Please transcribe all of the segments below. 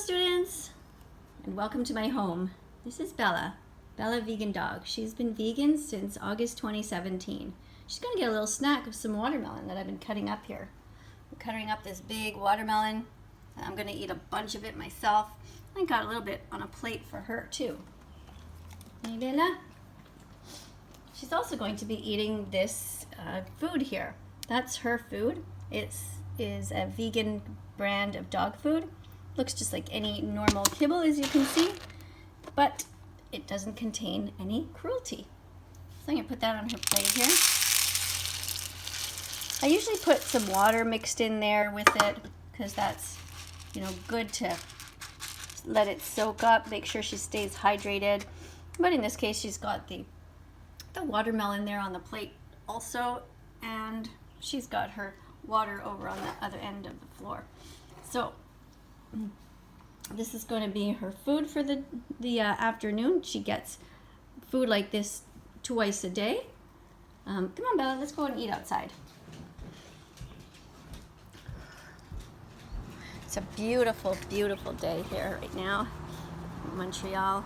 students, and welcome to my home. This is Bella Vegan Dog. She's been vegan since August 2017. She's gonna get a little snack of some watermelon that I've been cutting up here. I'm cutting up this big watermelon. I'm gonna eat a bunch of it myself. I got a little bit on a plate for her too. Hey Bella. She's also going to be eating this food here. That's her food. It is a vegan brand of dog food. Looks just like any normal kibble, as you can see, but it doesn't contain any cruelty. So I'm gonna put that on her plate here. I usually put some water mixed in there with it because that's, good to let it soak up, make sure she stays hydrated. But in this case, she's got the watermelon there on the plate also, and she's got her water over on the other end of the floor. So this is going to be her food for the afternoon. She gets food like this twice a day. Come on, Bella, let's go and eat outside. It's a beautiful, beautiful day here right now in Montreal.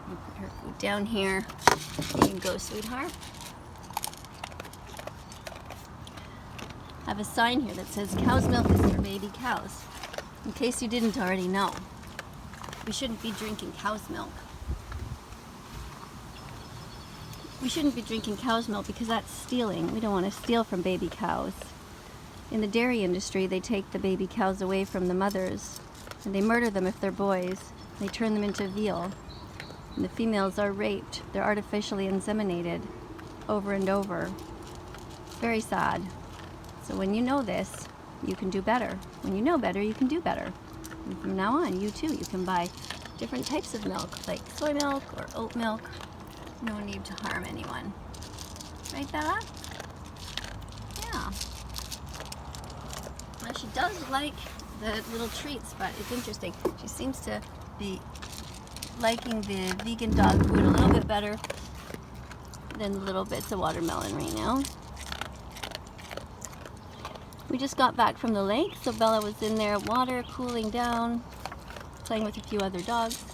I'll put her food down here. You can go, sweetheart. I have a sign here that says cow's milk is for baby cows. In case you didn't already know, we shouldn't be drinking cow's milk. We shouldn't be drinking cow's milk because that's stealing. We don't want to steal from baby cows. In the dairy industry, they take the baby cows away from the mothers, and they murder them if they're boys. They turn them into veal, and the females are raped. They're artificially inseminated over and over. Very sad. So when you know this, you can do better. When you know better, you can do better. And from now on, you too, you can buy different types of milk, like soy milk or oat milk. No need to harm anyone. Right, Bella? Yeah. Well, she does like the little treats, but it's interesting. She seems to be liking the vegan dog food a little bit better than the little bits of watermelon right now. We just got back from the lake, so Bella was in there, water, cooling down, playing with a few other dogs.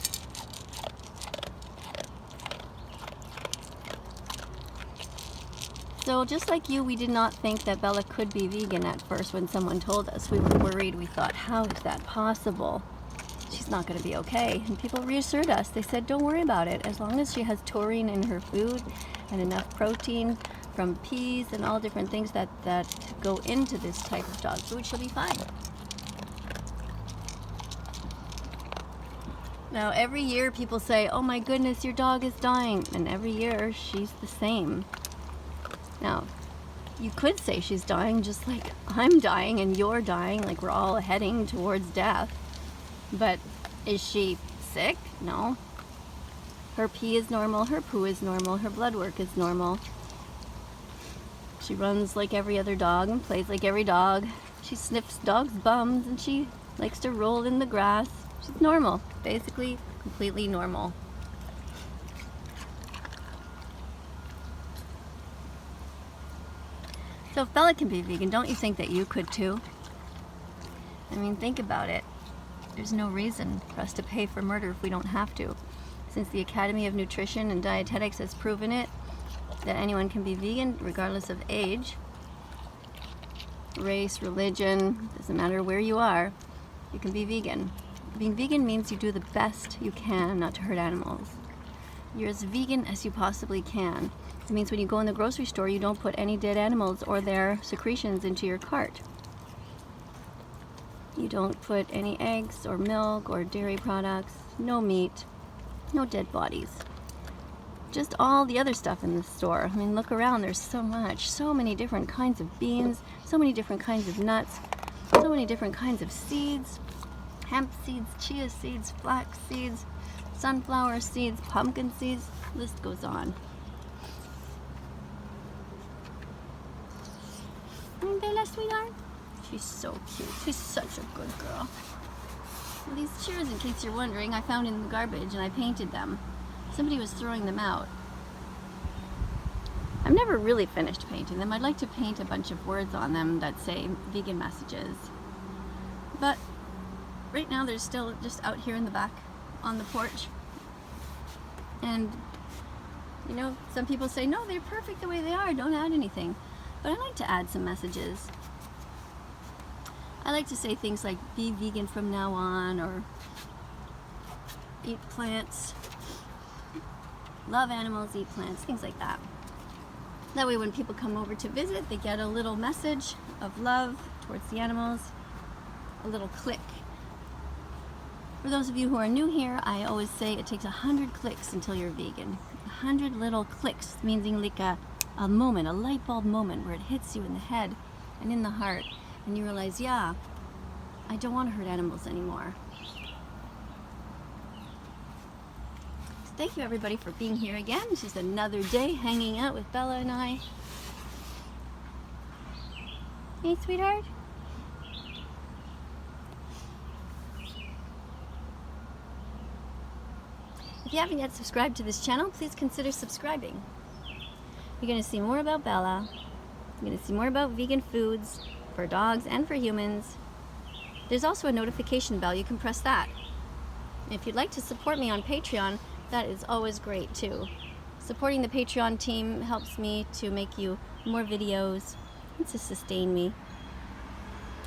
So just like you, we did not think that Bella could be vegan at first when someone told us. We were worried. We thought, how is that possible? She's not going to be okay. And people reassured us. They said, don't worry about it. As long as she has taurine in her food and enough protein from peas and all different things that go into this type of dog food, she'll be fine. Now, every year people say, oh my goodness, your dog is dying. And every year she's the same. Now, you could say she's dying just like I'm dying and you're dying, like we're all heading towards death. But is she sick? No. Her pee is normal, her poo is normal, her blood work is normal. She runs like every other dog and plays like every dog. She sniffs dogs' bums and she likes to roll in the grass. She's normal, basically completely normal. So if Bella can be vegan, don't you think that you could too? I mean, think about it. There's no reason for us to pay for murder if we don't have to. Since the Academy of Nutrition and Dietetics has proven it, that anyone can be vegan regardless of age, race, religion, doesn't matter where you are, you can be vegan. Being vegan means you do the best you can not to hurt animals. You're as vegan as you possibly can. It means when you go in the grocery store, you don't put any dead animals or their secretions into your cart. You don't put any eggs or milk or dairy products, no meat, no dead bodies. Just all the other stuff in the store. I mean, look around, there's so much, so many different kinds of beans, so many different kinds of nuts, so many different kinds of seeds, hemp seeds, chia seeds, flax seeds, sunflower seeds, pumpkin seeds, the list goes on. Isn't Bella, sweetheart? She's so cute. She's such a good girl. Well, these chairs, in case you're wondering, I found in the garbage and I painted them. Somebody was throwing them out. I've never really finished painting them. I'd like to paint a bunch of words on them that say vegan messages. But right now they're still just out here in the back on the porch. And you know, some people say, no, they're perfect the way they are, don't add anything. But I like to add some messages. I like to say things like, be vegan from now on, or eat plants, love animals, eat plants, things like that. That way when people come over to visit, they get a little message of love towards the animals, a little click. For those of you who are new here, I always say it takes 100 clicks until you're vegan. 100 little clicks, meaning like a moment, a light bulb moment where it hits you in the head and in the heart, and you realize, yeah, I don't want to hurt animals anymore. So thank you everybody for being here again. It's just another day hanging out with Bella and I. Hey, sweetheart. If you haven't yet subscribed to this channel, please consider subscribing. You're going to see more about Bella. You're going to see more about vegan foods for dogs and for humans. There's also a notification bell. You can press that. If you'd like to support me on Patreon, that is always great too. Supporting the Patreon team helps me to make you more videos and to sustain me.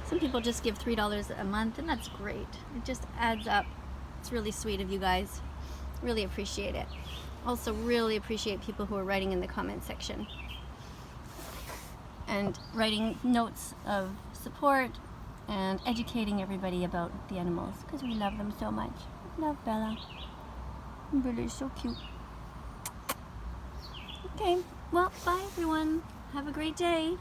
Some people just give $3 a month, and that's great. It just adds up. It's really sweet of you guys. Really appreciate it. Also really appreciate people who are writing in the comment section and writing notes of support and educating everybody about the animals, because we love them so much. Love Bella. Bella is so cute. Okay, well, bye everyone. Have a great day.